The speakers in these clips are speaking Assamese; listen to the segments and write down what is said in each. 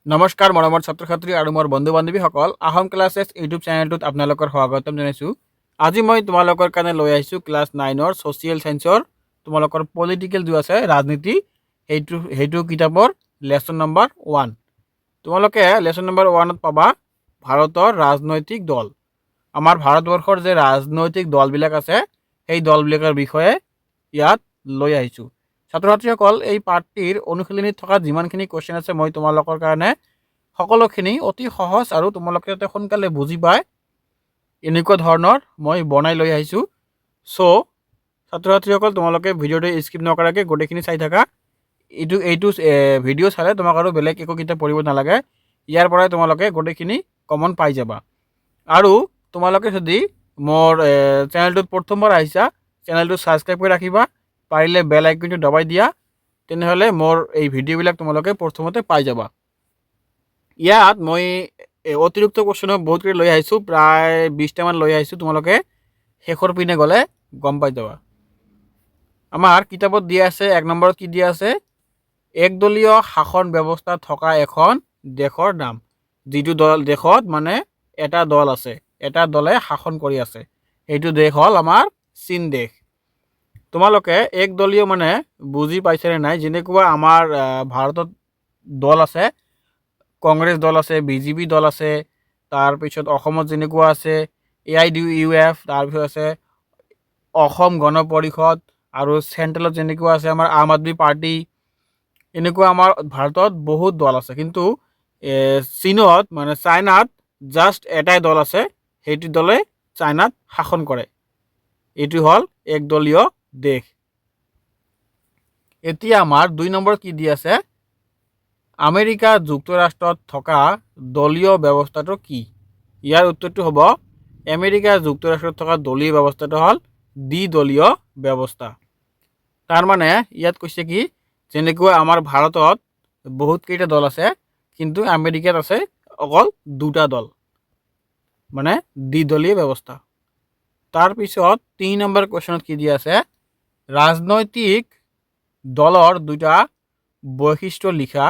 নমস্কাৰ মৰমৰ ছাত্ৰ ছাত্ৰী আৰু মোৰ বন্ধু বান্ধৱীসকল আহোম ক্লাছেছ ইউটিউব চেনেলটোত আপোনালোকৰ স্বাগতম জনাইছোঁ। আজি মই তোমালোকৰ কাৰণে লৈ আহিছোঁ ক্লাছ 9ৰ ছ'চিয়েল ছায়েন্সৰ তোমালোকৰ পলিটিকেল जो আছে ৰাজনীতি সেইটো কিতাপৰ লেচন নম্বৰ 1। তোমালোকে লেচন নম্বৰ 1ত পাবা ভাৰতৰ ৰাজনৈতিক দল। আমাৰ ভাৰতবৰ্ষৰ যে ৰাজনৈতিক দলবিলাক আছে সেই দলবিলাকৰ বিষয়ে ইয়াত লৈ আহিছোঁ। ছাত্ৰ ছাত্ৰীসকল এই পাঠটিৰ অনুশীলনীত থকা যিমানখিনি কুৱেশ্যন আছে মই তোমালোকৰ কাৰণে সকলোখিনি অতি সহজ আৰু তোমালোকে যাতে সোনকালে বুজি পায় এনেকুৱা ধৰণৰ মই বনাই লৈ আহিছোঁ। চ' ছাত্ৰ ছাত্ৰীসকল তোমালোকে ভিডিঅ'টো স্কিপ নকৰাকৈ গোটেইখিনি চাই থাকা। এইটো ভিডিঅ' চালে তোমাক আৰু বেলেগ একো কিতাপ পঢ়িব নালাগে, ইয়াৰ পৰাই তোমালোকে গোটেইখিনি কমন পাই যাবা। আৰু তোমালোকে যদি মোৰ চেনেলটোত প্ৰথমবাৰ আহিছা চেনেলটো ছাবস্ক্ৰাইব কৰি ৰাখিবা, পাৰিলে বেল আইকনটো দবাই দিয়া, তেনেহ'লে মোৰ এই ভিডিঅ'বিলাক তোমালোকে প্ৰথমতে পাই যাবা। ইয়াত মই অতিৰিক্ত কুৱেশ্যনো বহুতকেইটা লৈ আহিছোঁ, প্ৰায় 20টামান লৈ আহিছোঁ, তোমালোকে শেষৰ পিনে গ'লে গম পাই যাবা। আমাৰ কিতাপত দিয়া আছে 1 নম্বৰত কি দিয়া আছে, একদলীয় শাসন ব্যৱস্থা থকা এখন দেশৰ নাম। যিটো দেশত মানে এটা দল আছে, এটা দলে শাসন কৰি আছে, সেইটো দেশ হ'ল আমাৰ চীন দেশ। তোমালোকে একদলীয় মানে বুজি পাইছেনে নাই? যেনেকুৱা আমাৰ ভাৰতত দল আছে, কংগ্ৰেছ দল আছে, বিজেপি দল আছে, তাৰপিছত অসমত যেনেকুৱা আছে AIUDF, তাৰপিছত আছে অসম গণ পৰিষদ, আৰু চেণ্ট্ৰেলত যেনেকুৱা আছে আমাৰ আম আদমি পাৰ্টি, এনেকুৱা আমাৰ ভাৰতত বহুত দল আছে। কিন্তু চীনত মানে চাইনাত জাষ্ট এটাই দল আছে, সেইটো দলে চাইনাত শাসন কৰে, এইটো হ'ল একদলীয় দেশ। এতিয়া আমাৰ 2 নম্বৰত কি দি আছে, আমেৰিকা যুক্তৰাষ্ট্ৰত থকা দলীয় ব্যৱস্থাটো কি? ইয়াৰ উত্তৰটো হ'ব আমেৰিকা যুক্তৰাষ্ট্ৰত থকা দলীয় ব্যৱস্থাটো হ'ল দ্বিদলীয় ব্যৱস্থা। তাৰ মানে ইয়াত কৈছে কি, যেনেকুৱা আমাৰ ভাৰতত বহুতকেইটা দল আছে, কিন্তু আমেৰিকাত আছে অকল 2টা দল, মানে দ্বিদলীয় ব্যৱস্থা। তাৰপিছত 3 নম্বৰ কুৱেশ্যনত কি দিয়া আছে, ৰাজনৈতিক দলৰ 2টা বৈশিষ্ট্য লিখা।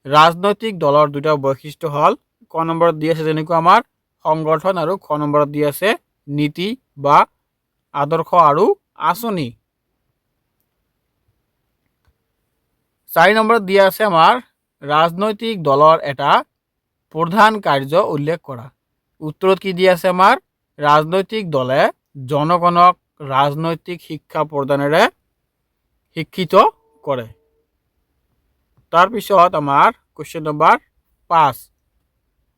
ৰাজনৈতিক দলৰ 2টা বৈশিষ্ট্য হ'ল, ক নম্বৰত দি আছে যেনেকুৱা আমাৰ সংগঠন, আৰু খ নম্বৰত দি আছে নীতি বা আদৰ্শ আৰু আঁচনি। 4 নম্বৰত দিয়া আছে আমাৰ ৰাজনৈতিক দলৰ এটা প্ৰধান কাৰ্য উল্লেখ কৰা। উত্তৰত কি দিয়া আছে, আমাৰ ৰাজনৈতিক দলে জনগণক ৰাজনৈতিক শিক্ষা প্ৰদানেৰে শিক্ষিত কৰে। তাৰপিছত আমাৰ কুৱেশ্যন নম্বৰ 5,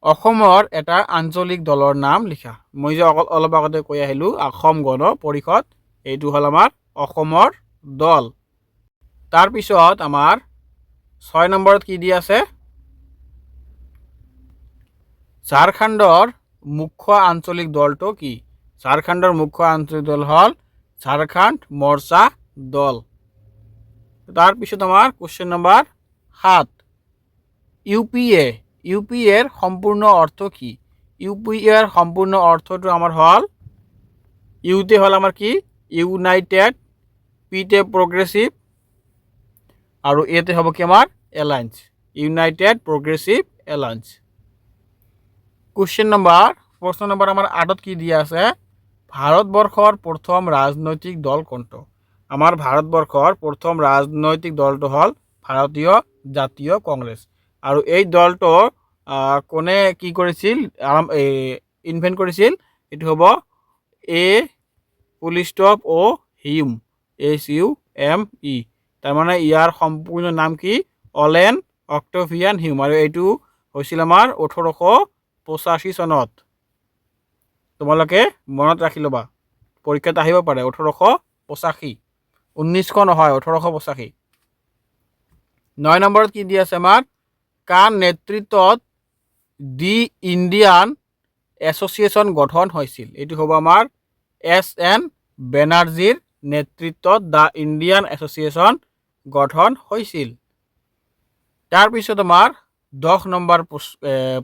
অসমৰ এটা আঞ্চলিক দলৰ নাম লিখা। মই যে অলপ আগতে কৈ আহিলোঁ অসম গণ পৰিষদ, এইটো হ'ল আমাৰ অসমৰ দল। তাৰপিছত আমাৰ 6 নম্বৰত কি দি আছে, ঝাৰখণ্ডৰ মুখ্য আঞ্চলিক দলটো কি? ঝাৰখণ্ডৰ মুখ্য আঞ্চলিক দল হ'ল ঝাৰখণ্ড মৰ্চা দল। তাৰপিছত আমাৰ কুৱেশ্যন নম্বৰ 7, ইউপিএৰ সম্পূৰ্ণ অৰ্থ কি? ইউপিএৰ সম্পূৰ্ণ অৰ্থটো আমাৰ হ'ল, ইউতে হ'ল আমাৰ কি, ইউনাইটেড পিতে প্ৰগ্ৰেছিভ, আৰু এতে হ'ব কি আমাৰ এলায়েন্স, ইউনাইটেড প্ৰগ্ৰেছিভ এলায়েন্স। প্ৰশ্ন নম্বৰ আমাৰ 8ত কি দিয়া আছে, ভাৰতবৰ্ষৰ প্ৰথম ৰাজনৈতিক দল কোনটো? আমাৰ ভাৰতবৰ্ষৰ প্ৰথম ৰাজনৈতিক দলটো হ'ল ভাৰতীয় জাতীয় কংগ্ৰেছ। আৰু এই দলটো কোনে কি কৰিছিল, ইনভেণ্ট কৰিছিল? এইটো হ'ব HUME। তাৰমানে ইয়াৰ সম্পূৰ্ণ নাম কি, অলেন অক্টেভিয়ান হিউম, আৰু এইটো হৈছিল আমাৰ 1885 চনত। তোমালোকে মনত ৰাখি ল'বা, পৰীক্ষাত আহিব পাৰে 1885, 1900 নহয়, 1885। 9 নম্বৰত কি দি আছে আমাৰ, কাৰ নেতৃত্বত দি ইণ্ডিয়ান এছ'চিয়েশ্যন গঠন হৈছিল? এইটো হ'ব আমাৰ SN বেনাৰ্জীৰ নেতৃত্বত দ্য ইণ্ডিয়ান এছ'চিয়েশ্যন গঠন হৈছিল। তাৰপিছত আমাৰ 10 নম্বৰ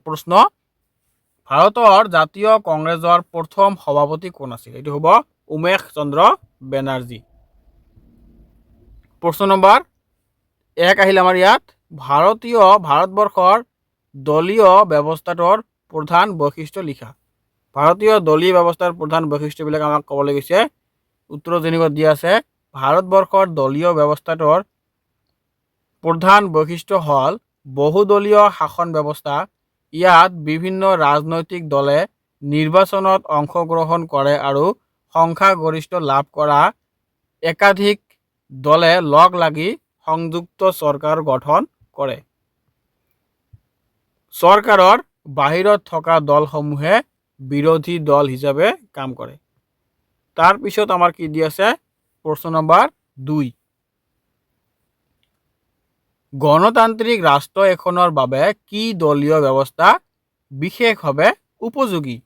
প্ৰশ্ন, ভাৰতৰ জাতীয় কংগ্ৰেছৰ প্ৰথম সভাপতি কোন আছিল? এইটো হ'ব উমেশ চন্দ্ৰ বেনাৰ্জী। প্ৰশ্ন নম্বৰ 1 আহিল আমাৰ ইয়াত, ভাৰতবৰ্ষৰ দলীয় ব্যৱস্থাটোৰ প্ৰধান বৈশিষ্ট্য লিখা। ভাৰতীয় দলীয় ব্যৱস্থাৰ প্ৰধান বৈশিষ্ট্যবিলাক আমাক ক'বলৈ গৈছে। উত্তৰ যেনিবা দিয়া আছে, ভাৰতবৰ্ষৰ দলীয় ব্যৱস্থাটোৰ প্ৰধান বৈশিষ্ট্য হ'ল বহুদলীয় শাসন ব্যৱস্থা। ইয়াত বিভিন্ন ৰাজনৈতিক দলে নিৰ্বাচনত অংশগ্ৰহণ কৰে আৰু সংখ্যাগৰিষ্ঠ লাভ কৰা একাধিক দলে লগ লাগি সংযুক্ত চৰকাৰ গঠন কৰে। চৰকাৰৰ বাহিৰত থকা দলসমূহে বিৰোধী দল হিচাপে কাম কৰে। তাৰপিছত আমাৰ কি দি আছে, প্ৰশ্ন নম্বৰ 2, গণতান্ত্ৰিক ৰাষ্ট্ৰ এখনৰ বাবে কি দলীয় ব্যৱস্থা বিশেষভাৱে উপযোগী?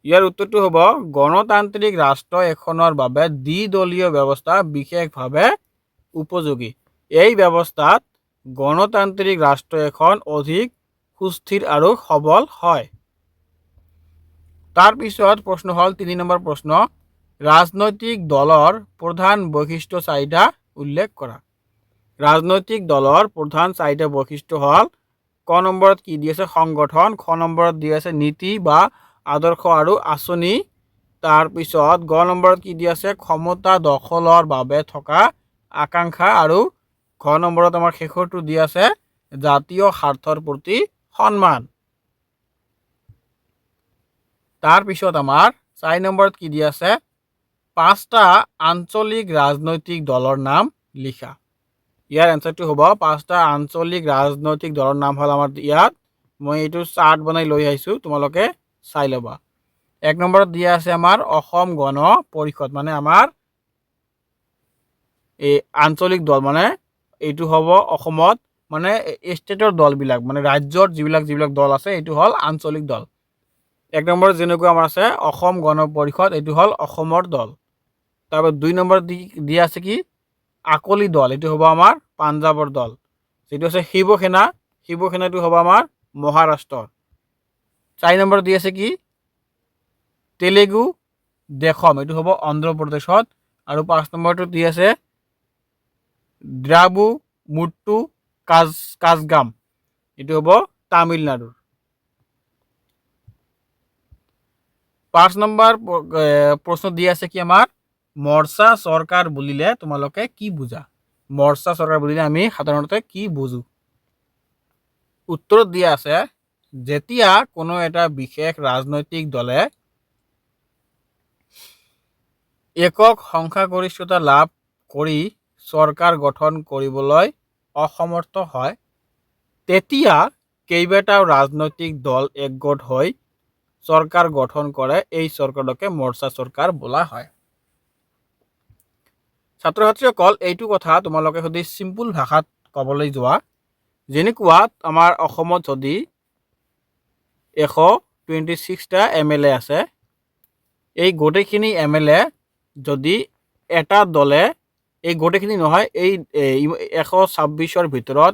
ইয়াৰ উত্তৰটো হ'ব, গণতান্ত্ৰিক ৰাষ্ট্ৰ এখনৰ বাবে দ্বিদলীয় ব্যৱস্থা বিশেষভাৱে উপযোগী। এই ব্যৱস্থাত গণতান্ত্ৰিক ৰাষ্ট্ৰ এখন অধিক সুস্থিৰ আৰু সবল হয়। তাৰপিছত প্ৰশ্ন হ'ল 3 নম্বৰ প্ৰশ্ন, ৰাজনৈতিক দলৰ প্ৰধান বৈশিষ্ট্য 4টা উল্লেখ কৰা। ৰাজনৈতিক দলৰ প্ৰধান 4টা বৈশিষ্ট্য হ'ল, ক নম্বৰত কি দি আছে, সংগঠন, খ নম্বৰত দি আছে নীতি বা আদৰ্শ আৰু আঁচনি, তাৰপিছত গ নম্বৰত কি দি আছে, ক্ষমতা দখলৰ বাবে থকা আকাংক্ষা, আৰু ঘ নম্বৰত আমাৰ শেষৰটো দি আছে জাতীয় স্বাৰ্থৰ প্ৰতি সন্মান। তাৰপিছত আমাৰ 4 নম্বৰত কি দি আছে, 5টা আঞ্চলিক ৰাজনৈতিক দলৰ নাম লিখা। ইয়াৰ এনচাৰটো হ'ব, 5টা আঞ্চলিক ৰাজনৈতিক দলৰ নাম হ'ল আমাৰ ইয়াত, মই এইটো চাৰ্ট বনাই লৈ আহিছোঁ, তোমালোকে চাই ল'বা। 1 নম্বৰত দিয়া আছে আমাৰ অসম গণ পৰিষদ, মানে আমাৰ এই আঞ্চলিক দল, মানে এইটো হ'ব অসমত মানে ষ্টেটৰ দলবিলাক, মানে ৰাজ্যৰ যিবিলাক দল আছে এইটো হ'ল আঞ্চলিক দল। 1 নম্বৰত যেনেকুৱা আমাৰ আছে অসম গণ পৰিষদ, এইটো হ'ল অসমৰ দল। তাৰপৰা 2 নম্বৰত দিয়া আছে কি, আকলি দল, এইটো হ'ব আমাৰ পাঞ্জাৱৰ দল। যিটো আছে শিৱসেনা, শিৱসেনাটো হ'ব আমাৰ মহাৰাষ্ট্ৰৰ। 4 নম্বৰত দি আছে কি, তেলেগু দেশম, এইটো হ'ব অন্ধ্ৰপ্ৰদেশত। আৰু 5 নম্বৰটো দি আছে দ্ৰাবু মুট্টু কাজগাম, এইটো হ'ব তামিলনাডুৰ। 5 নম্বৰ প্ৰশ্ন দি আছে কি আমাৰ, মৰ্চা চৰকাৰ বুলিলে তোমালোকে কি বুজা? মৰ্চা চৰকাৰ বুলিলে আমি সাধাৰণতে কি বুজো? উত্তৰত দিয়া আছে, যেতিয়া কোনো এটা বিশেষ ৰাজনৈতিক দলে একক সংখ্যাগৰিষ্ঠতা লাভ কৰি চৰকাৰ গঠন কৰিবলৈ অসমৰ্থ হয়, তেতিয়া কেইবাটাও ৰাজনৈতিক দল একগোট হৈ চৰকাৰ গঠন কৰে, এই চৰকাৰকে মৰ্চা চৰকাৰ বোলা হয়। ছাত্ৰ ছাত্ৰীসকল, এইটো কথা তোমালোকে যদি চিম্পুল ভাষাত ক'বলৈ যোৱা, যেনেকুৱা আমাৰ অসমত যদি 126টা MLA আছে, এই গোটেইখিনি MLA যদি এটা দলে, এই গোটেইখিনি নহয়, এই 126ৰ ভিতৰত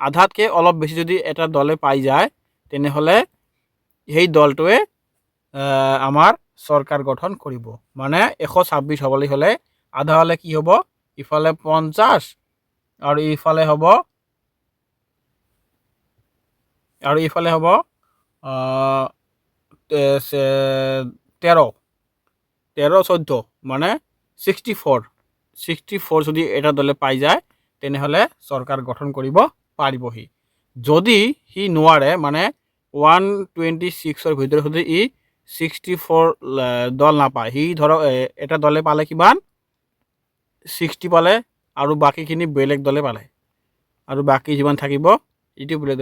আধাতকৈ অলপ বেছি যদি এটা দলে পাই যায়, তেনেহ'লে সেই দলটোৱে আমাৰ চৰকাৰ গঠন কৰিব। মানে 126 হ'বলৈ হ'লে আধা হ'লে কি হ'ব, ইফালে 50 আৰু ইফালে হ'ব 13-14, মানে 64 যদি এটা দলে পাই যায়, তেনেহ'লে চৰকাৰ গঠন কৰিব পাৰিবহি। যদি সি নোৱাৰে, মানে 126ৰ ভিতৰত যদি ই 64 দল নাপায়, সি ধৰক এটা দলে পালে কিমান 60 পালে, আৰু বাকীখিনি বেলেগ দলে পালে, আৰু বাকী যিমান থাকিব এইটো বেলেগ।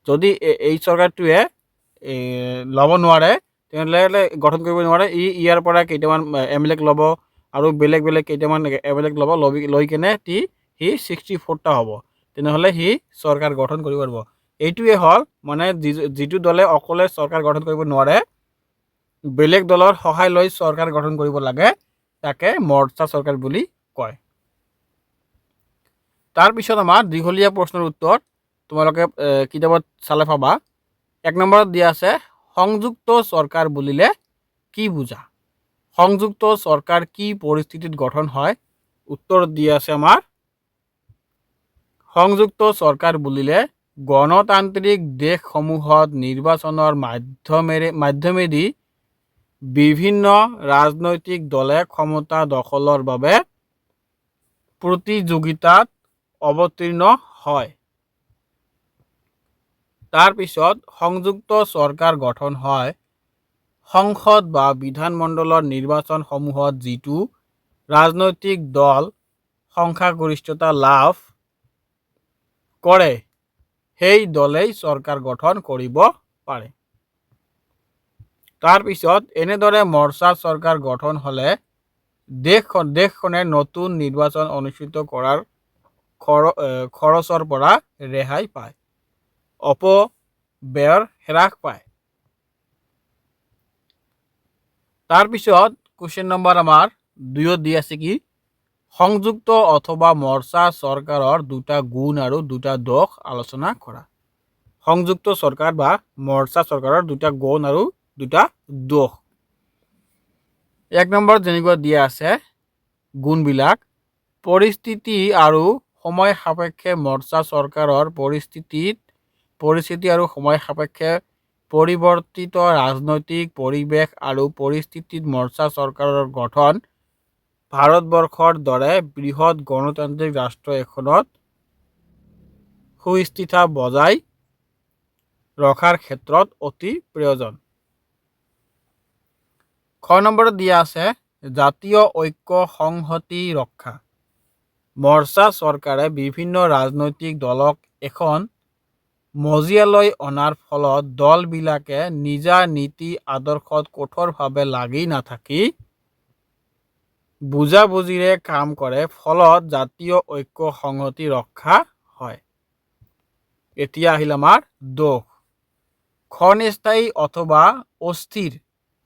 যদি এই চৰকাৰটোৱে ল'ব নোৱাৰে, তেনেহ'লে গঠন কৰিব নোৱাৰে, ইয়াৰ পৰা কেইটামান MLA ল'ব আৰু বেলেগ কেইটামান MLA ল'ব, লৈ কেনে সি 64টা হ'ব, তেনেহ'লে সি চৰকাৰ গঠন কৰিব পাৰিব। এইটোৱে হ'ল, মানে যিটো দলে অকলে চৰকাৰ গঠন কৰিব নোৱাৰে, বেলেগ দলৰ সহায় লৈ চৰকাৰ গঠন কৰিব লাগে, তাকে মৰ্চা চৰকাৰ বুলি কয়। তাৰপিছত আমাৰ দীঘলীয়া প্ৰশ্নৰ উত্তৰ তোমালোকে কিতাপত চালে পাবা। 1 নম্বৰত দিয়া আছে, সংযুক্ত চৰকাৰ বুলিলে কি বুজা? সংযুক্ত চৰকাৰ কি পৰিস্থিতিত গঠন হয়? উত্তৰত দিয়া আছে আমাৰ, সংযুক্ত চৰকাৰ বুলিলে গণতান্ত্ৰিক দেশসমূহত নিৰ্বাচনৰ মাধ্যমেদি বিভিন্ন ৰাজনৈতিক দলে ক্ষমতা দখলৰ বাবে প্ৰতিযোগিতাত অৱতীৰ্ণ হয়। তাৰপিছত সংযুক্ত চৰকাৰ গঠন হয় সংসদ বা বিধানমণ্ডলৰ নিৰ্বাচনসমূহত যিটো ৰাজনৈতিক দল সংখ্যাগৰিষ্ঠতা লাভ কৰে সেই দলেই চৰকাৰ গঠন কৰিব পাৰে। তাৰপিছত এনেদৰে মৰ্চা চৰকাৰ গঠন হ'লে দেশখনে নতুন নিৰ্বাচন অনুষ্ঠিত কৰাৰ খৰচৰ পৰা ৰেহাই পায়, অপব্যয়ৰ হ্ৰাস পায়। তাৰপিছত কুৱেশ্যন নম্বৰ আমাৰ 2 দি আছে কি সংযুক্ত অথবা মৰ্চা চৰকাৰৰ দুটা গুণ আৰু দুটা দোষ আলোচনা কৰা। সংযুক্ত চৰকাৰ বা মৰ্চা চৰকাৰৰ দুটা গুণ আৰু দুটা দোষ। 1 নম্বৰ যেনেকুৱা দিয়া আছে গুণবিলাক পৰিস্থিতি আৰু সময় সাপেক্ষে মৰ্চা চৰকাৰৰ পৰিস্থিতি আৰু সময় সাপেক্ষে পৰিৱৰ্তিত ৰাজনৈতিক পৰিৱেশ আৰু পৰিস্থিতিত মৰ্চা চৰকাৰৰ গঠন ভাৰতবৰ্ষৰ দৰে বৃহৎ গণতান্ত্ৰিক ৰাষ্ট্ৰ এখনত সুস্থিৰতা বজাই ৰখাৰ ক্ষেত্ৰত অতি প্ৰয়োজন। খ নম্বৰত দিয়া আছে জাতীয় ঐক্য সংহতি ৰক্ষা। মৰ্চা চৰকাৰে বিভিন্ন ৰাজনৈতিক দলক এখন মজিয়ালৈ অনাৰ ফলত দলবিলাকে নিজা নীতি আদৰ্শত কঠোৰভাৱে লাগি নাথাকি বুজাবুজিৰে কাম কৰে, ফলত জাতীয় ঐক্য সংহতি ৰক্ষা হয়। এতিয়া আহিল আমাৰ দোষ। ক্ষণস্থায়ী অথবা অস্থিৰ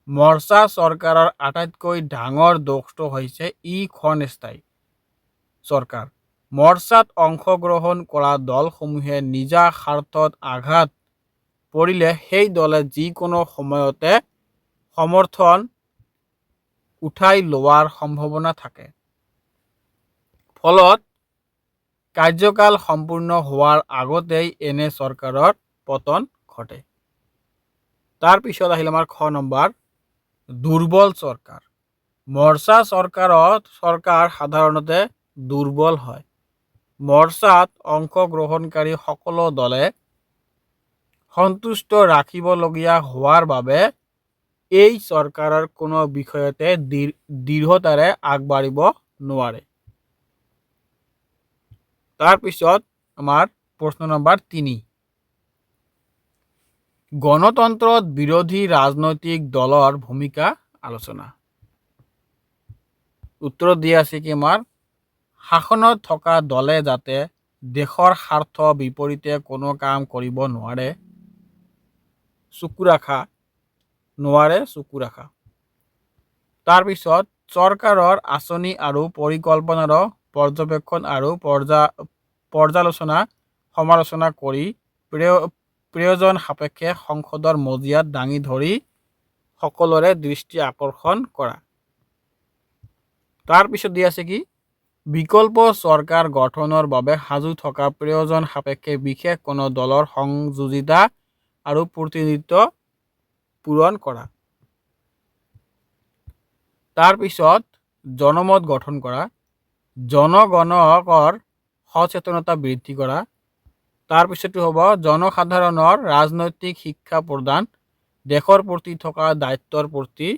মৰ্চা চৰকাৰৰ আটাইতকৈ ডাঙৰ দোষটো হৈছে ই ক্ষণস্থায়ী চৰকাৰ। মৰ্চাত অংশগ্ৰহণ কৰা দলসমূহে নিজা স্বাৰ্থত আঘাত পৰিলে সেই দলে যিকোনো সময়তে সমৰ্থন উঠাই লোৱাৰ সম্ভাৱনা থাকে, ফলত কাৰ্যকাল সম্পূৰ্ণ হোৱাৰ আগতেই এনে চৰকাৰৰ পতন ঘটে। তাৰপিছত আহিল আমাৰ খ নম্বৰ দুৰ্বল চৰকাৰ। মৰ্চা চৰকাৰ সাধাৰণতে দুৰ্বল হয়। মৰ্চাত অংশগ্ৰহণকাৰী সকলো দলে সন্তুষ্ট ৰাখিবলগীয়া হোৱাৰ বাবে এই চৰকাৰৰ কোনো বিষয়তে দৃঢ়তাৰে আগবাঢ়িব নোৱাৰে। তাৰপিছত আমাৰ প্ৰশ্ন নম্বৰ 3 গণতন্ত্ৰত বিৰোধী ৰাজনৈতিক দলৰ ভূমিকা আলোচনা। উত্তৰত দিয়া আছে কি আমাৰ শাসনত থকা দলে যাতে দেশৰ স্বাৰ্থ বিপৰীতে কোনো কাম কৰিব নোৱাৰে চকু ৰাখা। তাৰপিছত চৰকাৰৰ আঁচনি আৰু পৰিকল্পনাৰ পৰ্যবেক্ষণ আৰু সমালোচনা কৰি প্ৰয়োজন সাপেক্ষে সংসদৰ মজিয়াত দাঙি ধৰি সকলোৰে দৃষ্টি আকৰ্ষণ কৰা। তাৰপিছত দিয়া আছে কি বিকল্প চৰকাৰ গঠনৰ বাবে সাজু থকা প্ৰয়োজন সাপেক্ষে বিশেষ কোনো দলৰ সংযোজিতা আৰু প্ৰতিনিধিত্ব পূৰণ কৰা। তাৰপিছত জনমত গঠন কৰা, জনগণৰ সচেতনতা বৃদ্ধি কৰা। তাৰপিছতো হ'ব জনসাধাৰণৰ ৰাজনৈতিক শিক্ষা প্ৰদান, দেশৰ প্ৰতি থকা দায়িত্বৰ প্ৰতি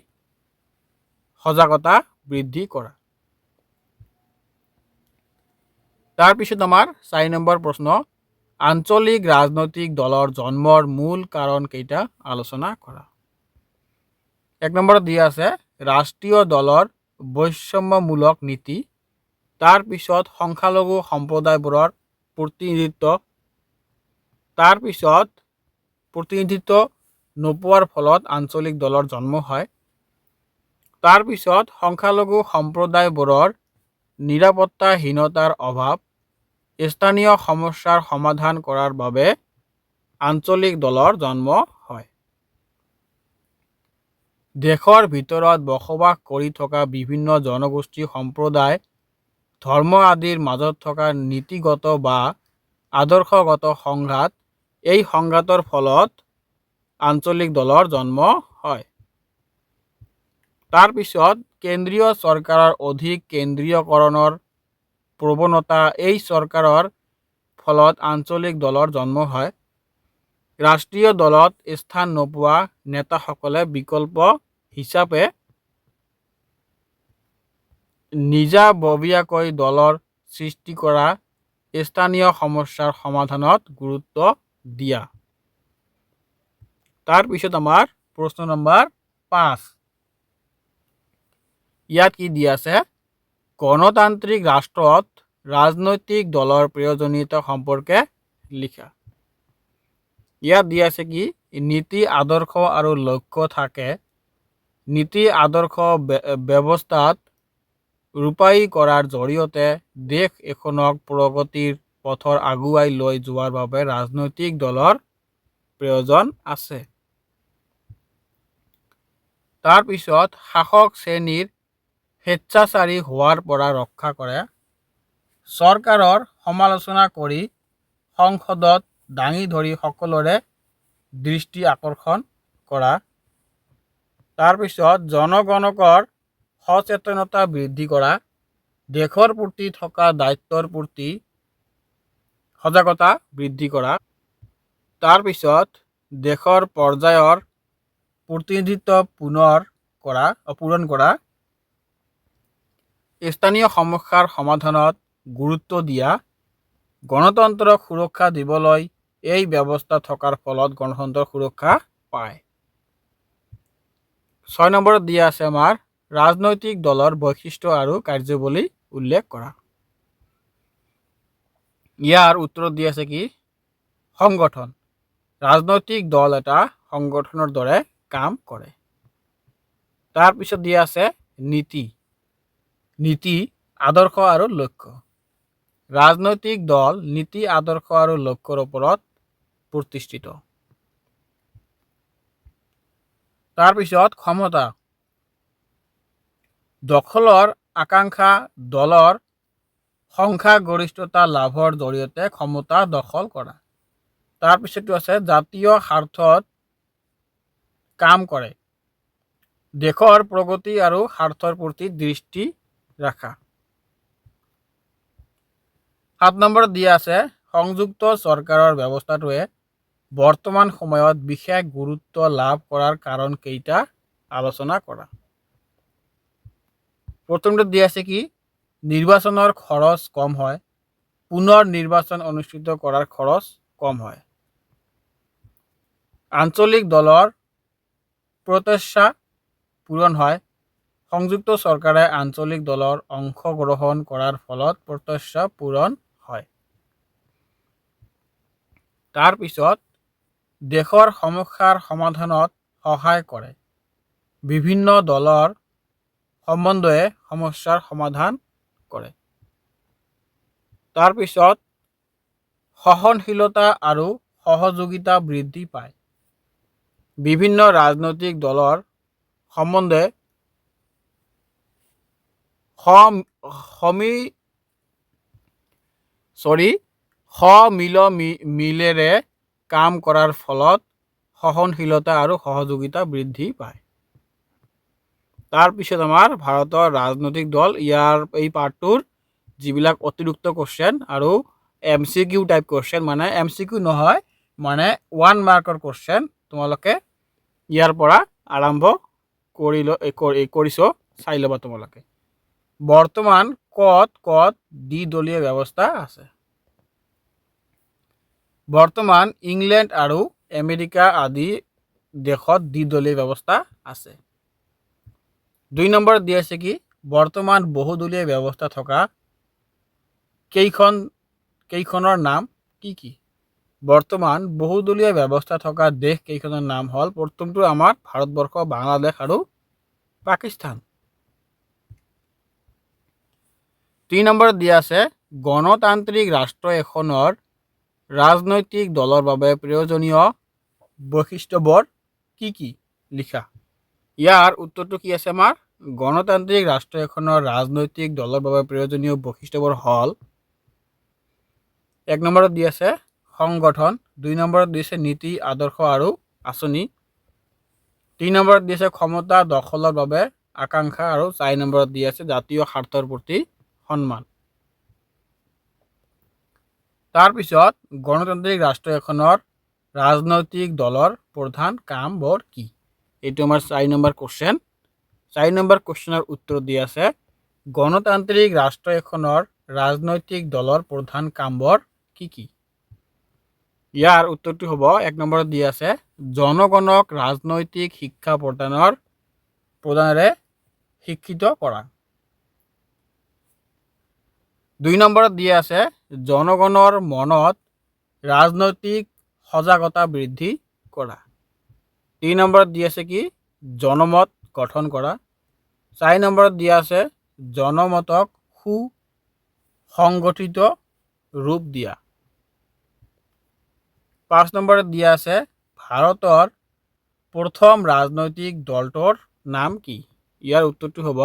সজাগতা বৃদ্ধি কৰা। তাৰপিছত আমাৰ 4 নম্বৰ প্ৰশ্ন আঞ্চলিক ৰাজনৈতিক দলৰ জন্মৰ মূল কাৰণ কেইটা আলোচনা কৰা। 1 নম্বৰত দিয়া আছে ৰাষ্ট্ৰীয় দলৰ বৈষম্যমূলক নীতি। তাৰপিছত সংখ্যালঘু সম্প্ৰদায়বোৰৰ প্ৰতিনিধিত্ব। তাৰপিছত প্ৰতিনিধিত্ব নোপোৱাৰ ফলত আঞ্চলিক দলৰ জন্ম হয়। তাৰপিছত সংখ্যালঘু সম্প্ৰদায়বোৰৰ নিৰাপত্তাহীনতাৰ অভাৱ, স্থানীয় সমস্যাৰ সমাধান কৰাৰ বাবে আঞ্চলিক দলৰ জন্ম হয়। দেশৰ ভিতৰত বসবাস কৰি থকা বিভিন্ন জনগোষ্ঠী সম্প্ৰদায় ধৰ্ম আদিৰ মাজত থকা নীতিগত বা আদৰ্শগত সংঘাত এই সংঘাতৰ ফলত আঞ্চলিক দলৰ জন্ম হয়। তাৰপিছত কেন্দ্ৰীয় চৰকাৰৰ অধিক কেন্দ্ৰীয়কৰণৰ প্ৰৱণতা, এই চৰকাৰৰ ফলত আঞ্চলিক দলৰ জন্ম হয়। ৰাষ্ট্ৰীয় দলত স্থান নোপোৱা নেতাসকলে বিকল্প হিচাপে নিজাববীয়াকৈ দলৰ সৃষ্টি কৰা স্থানীয় সমস্যাৰ সমাধানত গুৰুত্ব দিয়া। তাৰপিছত আমাৰ প্ৰশ্ন নম্বৰ 5, ইয়াত কি দিয়া আছে? গণতান্ত্ৰিক ৰাষ্ট্ৰত ৰাজনৈতিক দলৰ প্ৰয়োজনীয়তা সম্পৰ্কে লিখা। ইয়াত দিয়া আছে কি? নীতি আদৰ্শ আৰু লক্ষ্য থাকে। নীতি আদৰ্শ ব্যৱস্থাত ৰূপায়ী কৰাৰ জৰিয়তে দেশ এখনক প্ৰগতিৰ পথৰ আগুৱাই লৈ যোৱাৰ বাবে ৰাজনৈতিক দলৰ প্ৰয়োজন আছে। তাৰপিছত শাসক শ্ৰেণীৰ স্বেচ্ছাচাৰী হোৱাৰ পৰা ৰক্ষা কৰে। চৰকাৰৰ সমালোচনা কৰি সংসদত দাঙি ধৰি সকলোৰে দৃষ্টি আকৰ্ষণ কৰা। তাৰপিছত জনগণকৰ সচেতনতা বৃদ্ধি কৰা। দেশৰ প্ৰতি থকা দায়িত্বৰ প্ৰতি সজাগতা বৃদ্ধি কৰা। তাৰপিছত দেশৰ পৰ্যায়ৰ প্ৰতিনিধিত্ব পূৰণ কৰা। স্থানীয় সমস্যাৰ সমাধানত গুৰুত্ব দিয়া। গণতন্ত্ৰক সুৰক্ষা দিবলৈ এই ব্যৱস্থা থকাৰ ফলত গণতন্ত্ৰৰ সুৰক্ষা পায়। 6 নম্বৰত দিয়া আছে আমাৰ ৰাজনৈতিক দলৰ বৈশিষ্ট্য আৰু কাৰ্যাৱলী উল্লেখ কৰা। ইয়াৰ উত্তৰত দিয়া আছে কি? সংগঠন। ৰাজনৈতিক দল এটা সংগঠনৰ দৰে কাম কৰে। তাৰপিছত দিয়া আছে নীতি। নীতি আদৰ্শ আৰু লক্ষ্য। ৰাজনৈতিক দল নীতি আদৰ্শ আৰু লক্ষ্যৰ ওপৰত প্ৰতিষ্ঠিত। তাৰপিছত ক্ষমতা। দখলৰ আকাংক্ষা দলৰ সংখ্যাগৰিষ্ঠতা লাভৰ জৰিয়তে ক্ষমতা দখল কৰা। তাৰপিছতো আছে জাতীয় স্বাৰ্থত কাম কৰে। দেশৰ প্ৰগতি আৰু স্বাৰ্থৰ প্ৰতি দৃষ্টি ৰাখা। 7 নম্বৰত দিয়া আছে সংযুক্ত চৰকাৰৰ ব্যৱস্থাটোৱে বৰ্তমান সময়ত বিশেষ গুৰুত্ব লাভ কৰাৰ কাৰণ কেইটা আলোচনা কৰা। প্ৰথমটো দিয়া আছে কি? নিৰ্বাচনৰ খৰচ কম হয়। পুনৰ নিৰ্বাচন অনুষ্ঠিত কৰাৰ খৰচ কম হয়। আঞ্চলিক দলৰ প্ৰত্যাশা পূৰণ হয়। সংযুক্ত চৰকাৰে আঞ্চলিক দলৰ অংশগ্ৰহণ কৰাৰ ফলত প্ৰত্যাশা পূৰণ হয়। তাৰপিছত দেশৰ সমস্যাৰ সমাধানত সহায় কৰে। বিভিন্ন দলৰ সমন্বয়ে সমস্যাৰ সমাধান কৰে। তাৰপিছত সহনশীলতা আৰু সহযোগিতা বৃদ্ধি পায়। বিভিন্ন ৰাজনৈতিক দলৰ সমন্বয়ে সমিলমিলেৰে কাম কৰাৰ ফলত সহনশীলতা আৰু সহযোগিতা বৃদ্ধি পায়। তাৰপিছত আমাৰ ভাৰতৰ ৰাজনৈতিক দল, ইয়াৰ এই পাৰ্টটোৰ যিবিলাক অতিৰিক্ত কোশ্চেন আৰু MCQ টাইপ কোশ্চেন, মানে MCQ নহয়, মানে 1 মাৰ্কৰ কোশ্চেন তোমালোকে ইয়াৰ পৰা আৰম্ভ কৰিছ, চাই ল'বা তোমালোকে। বৰ্তমান ক'ত দ্বিদলীয় ব্যৱস্থা আছে? বৰ্তমান ইংলেণ্ড আৰু আমেৰিকা আদি দেশত দ্বিদলীয় ব্যৱস্থা আছে। 2 নম্বৰত দিয়া আছে কি? বৰ্তমান বহুদলীয় ব্যৱস্থা থকা কেইখনৰ নাম কি কি? বৰ্তমান বহুদলীয় ব্যৱস্থা থকা দেশ কেইখনৰ নাম হ'ল, প্ৰথমটো আমাৰ ভাৰতবৰ্ষ, বাংলাদেশ আৰু পাকিস্তান। 3 নম্বৰত দিয়া আছে গণতান্ত্ৰিক ৰাষ্ট্ৰ এখনৰ ৰাজনৈতিক দলৰ বাবে প্ৰয়োজনীয় বৈশিষ্ট্যবোৰ কি কি? লিখা। ইয়াৰ উত্তৰটো কি আছে আমাৰ? গণতান্ত্ৰিক ৰাষ্ট্ৰ এখনৰ ৰাজনৈতিক দলৰ বাবে প্ৰয়োজনীয় বৈশিষ্ট্যবোৰ হ'ল, 1 নম্বৰত দি আছে সংগঠন। 2 নম্বৰত দি আছে নীতি আদৰ্শ আৰু আঁচনি, 3 নম্বৰত দি আছে ক্ষমতা দখলৰ বাবে আকাংক্ষা আৰু 4 নম্বৰত দি আছে জাতীয় স্বাৰ্থৰ প্ৰতি সন্মান। তাৰপিছত গণতান্ত্ৰিক ৰাষ্ট্ৰ এখনৰ ৰাজনৈতিক দলৰ প্ৰধান কামবোৰ কি? এইটো আমাৰ 4 নম্বৰ কোশ্চেন। 4 নম্বৰ কোশ্চেনৰ উত্তৰ দি আছে গণতান্ত্ৰিক ৰাষ্ট্ৰ এখনৰ ৰাজনৈতিক দলৰ প্ৰধান কামবোৰ কি কি? ইয়াৰ উত্তৰটো হ'ব 1 নম্বৰত দি আছে জনগণক ৰাজনৈতিক শিক্ষা প্ৰদানেৰে শিক্ষিত কৰা। 2 নম্বৰত দি আছে জনগণৰ মনত ৰাজনৈতিক সজাগতা বৃদ্ধি কৰা। 3 নম্বৰত দি আছে কি জনমত গঠন কৰা। 4 নম্বৰত দিয়া আছে জনমতক সুসংগঠিত ৰূপ দিয়া। 5 নম্বৰত দিয়া আছে ভাৰতৰ প্ৰথম ৰাজনৈতিক দলটোৰ নাম কি? ইয়াৰ উত্তৰটো হ'ব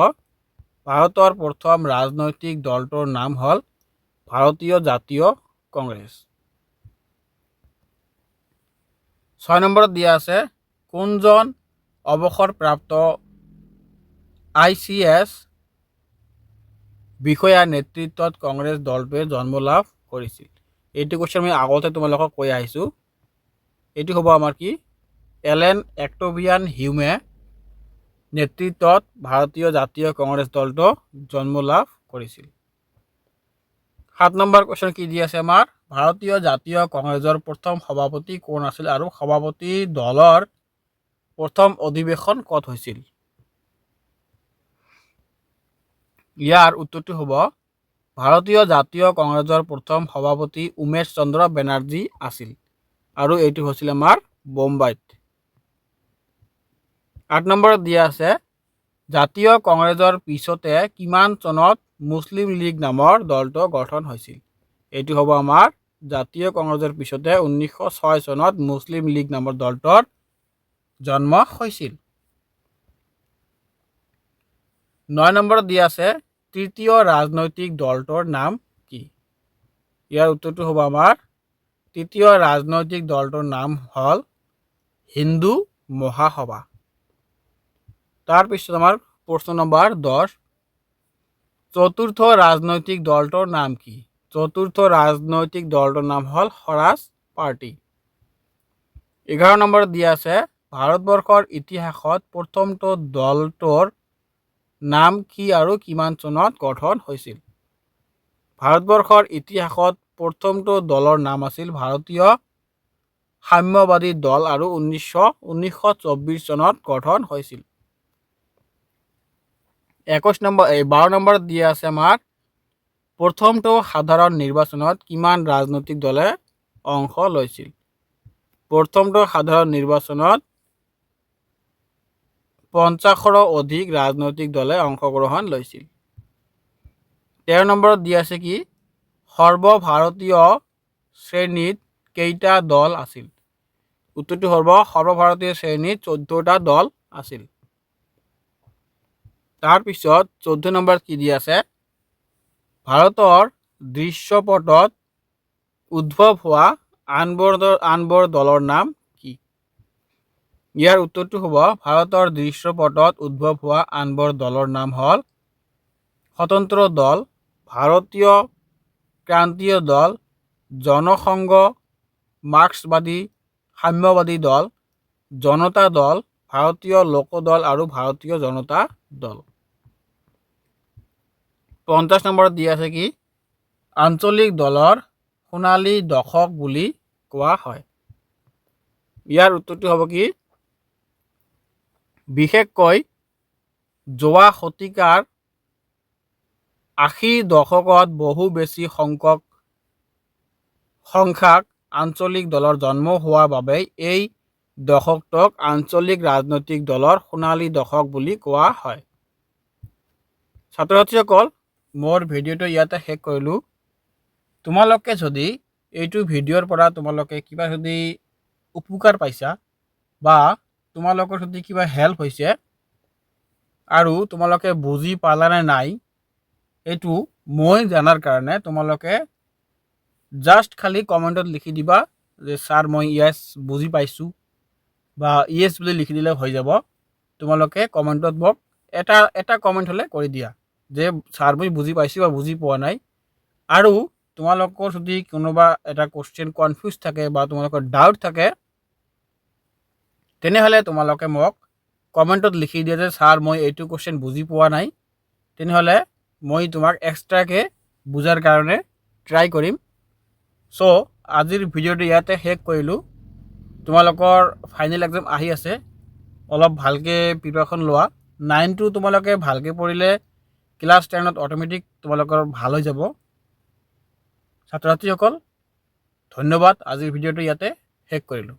ভাৰতৰ প্ৰথম ৰাজনৈতিক দলটোৰ নাম হ'ল ভাৰতীয় জাতীয় কংগ্ৰেছ। 6 নম্বৰত দিয়া আছে কোনজন অৱসৰপ্ৰাপ্ত ICS বিষয়াৰ নেতৃত্বত কংগ্ৰেছ দলটোৱে জন্ম লাভ কৰিছিল? এইটো কোৱেশ্যন আমি আগতে তোমালোকক কৈ আহিছোঁ। এইটো হ'ব আমাৰ কি এলেন অক্টেভিয়ান হিউমে নেতৃত্বত ভাৰতীয় জাতীয় কংগ্ৰেছ দলটো জন্ম লাভ কৰিছিল। 7 নম্বৰ কোৱেশ্যন কি দি আছে আমাৰ ভাৰতীয় জাতীয় কংগ্ৰেছৰ প্ৰথম সভাপতি কোন আছিল আৰু সভাপতি দলৰ প্ৰথম অধিৱেশন ক'ত হৈছিল? ইয়াৰ উত্তৰটো হ'ব ভাৰতীয় জাতীয় কংগ্ৰেছৰ প্ৰথম সভাপতি উমেশ চন্দ্ৰ বেনাৰ্জী আছিল আৰু এইটো হৈছিল আমাৰ বোম্বাইত। 8 নম্বৰত দিয়া আছে জাতীয় কংগ্ৰেছৰ পিছতে কিমান চনত মুছলিম লীগ নামৰ দলটো গঠন হৈছিল? এইটো হ'ব আমাৰ জাতীয় কংগ্ৰেছৰ পিছতে 1906 চনত মুছলিম লীগ নামৰ দলটোৰ জন্ম হৈছিল। 9 নম্বৰত দিয়া আছে তৃতীয় ৰাজনৈতিক দলটোৰ নাম কি? ইয়াৰ উত্তৰটো হ'ব আমাৰ তৃতীয় ৰাজনৈতিক দলটোৰ নাম হ'ল হিন্দু মহাসভা। তাৰপিছত আমাৰ প্ৰশ্ন নম্বৰ 10 চতুৰ্থ ৰাজনৈতিক দলটোৰ নাম কি? চতুৰ্থ ৰাজনৈতিক দলটোৰ নাম হ'ল স্বৰাজ পাৰ্টি। 11 নম্বৰত দিয়া আছে ভাৰতবৰ্ষৰ ইতিহাসত প্ৰথমটো দলটোৰ নাম কি আৰু কিমান চনত গঠন হৈছিল? ভাৰতবৰ্ষৰ ইতিহাসত প্ৰথমটো দলৰ নাম আছিল ভাৰতীয় সাম্যবাদী দল আৰু 1924 চনত গঠন হৈছিল। 12 নম্বৰত দিয়া আছে আমাৰ প্ৰথমটো সাধাৰণ নিৰ্বাচনত কিমান ৰাজনৈতিক দলে অংশ লৈছিল? প্ৰথমটো সাধাৰণ নিৰ্বাচনত 50ৰো অধিক ৰাজনৈতিক দলে অংশগ্ৰহণ লৈছিল। 13 নম্বৰত দিয়া আছে কি সৰ্বভাৰতীয় শ্ৰেণীত কেইটা দল আছিল? উত্তৰটো হ'ব সৰ্বভাৰতীয় শ্ৰেণীত 14টা দল আছিল। তাৰপিছত 14 নম্বৰত কি দিয়া আছে ভাৰতৰ দৃশ্যপটত উদ্ভৱ হোৱা আনবোৰ দলৰ নাম কি? ইয়াৰ উত্তৰটো হ'ব ভাৰতৰ দৃশ্যপটত উদ্ভৱ হোৱা আনবোৰ দলৰ নাম হ'ল স্বতন্ত্ৰ দল, ভাৰতীয় ক্ৰান্তীয় দল, জনসংঘ, মাৰ্ক্সবাদী সাম্যবাদী দল, জনতা দল, ভাৰতীয় লোকদল আৰু ভাৰতীয় জনতা দল। 50 নম্বৰত দিয়া আছে কি আঞ্চলিক দলৰ সোণালী দশক বুলি কোৱা হয়? ইয়াৰ উত্তৰটো হ'ব কি বিশেষকৈ যোৱা শতিকাৰ 80 দশকত বহু বেছি সংখ্যক আঞ্চলিক দলৰ জন্ম হোৱাৰ বাবে এই দশকটোক আঞ্চলিক ৰাজনৈতিক দলৰ সোণালী দশক বুলি কোৱা হয়। ছাত্ৰ ছাত্ৰীসকল মোৰ ভিডিঅ'টো ইয়াতে শেষ কৰিলোঁ। তোমালোকে যদি এইটো ভিডিঅ'ৰ পৰা তোমালোকে কিবা যদি উপকাৰ পাইছা বা তোমালোকৰ যদি কিবা হেল্প হৈছে আৰু তোমালোকে বুজি পালানে নাই এইটো মই জানাৰ কাৰণে তোমালোকে জাষ্ট খালি কমেণ্টত লিখি দিবা যে ছাৰ মই য়েছ বুজি পাইছোঁ বা য়েছ বুলি লিখি দিলে হৈ যাব। তোমালোকে কমেণ্টত মোক এটা কমেণ্ট হ'লে কৰি দিয়া যে ছাৰ মই বুজি পাইছোঁ বা বুজি পোৱা নাই। আৰু তোমালোকৰ যদি কোনোবা এটা কুৱেশ্যন কনফিউজ থাকে বা তোমালোকৰ ডাউট থাকে তেনেহ'লে তোমালোকে মোক কমেণ্টত লিখি দিয়া যে ছাৰ মই এইটো কুৱেশ্যন বুজি পোৱা নাই। তেনেহ'লে মই তোমাক এক্সট্ৰাকৈ বুজাৰ কাৰণে ট্ৰাই কৰিম। চ' আজিৰ ভিডিঅ'টো ইয়াতে শেষ কৰিলোঁ। তোমালোকৰ ফাইনেল এক্সাম আহি আছে, অলপ ভালকৈ প্ৰিপাৰেশ্যন লোৱা। 9টো তোমালোকে ভালকৈ পঢ়িলে ক্লাছ 10ত অট'মেটিক তোমালোকৰ ভাল হৈ যাব। ছাত্ৰ ছাত্ৰীসকল ধন্যবাদ। আজিৰ ভিডিঅ'টো ইয়াতে শেষ কৰিলোঁ।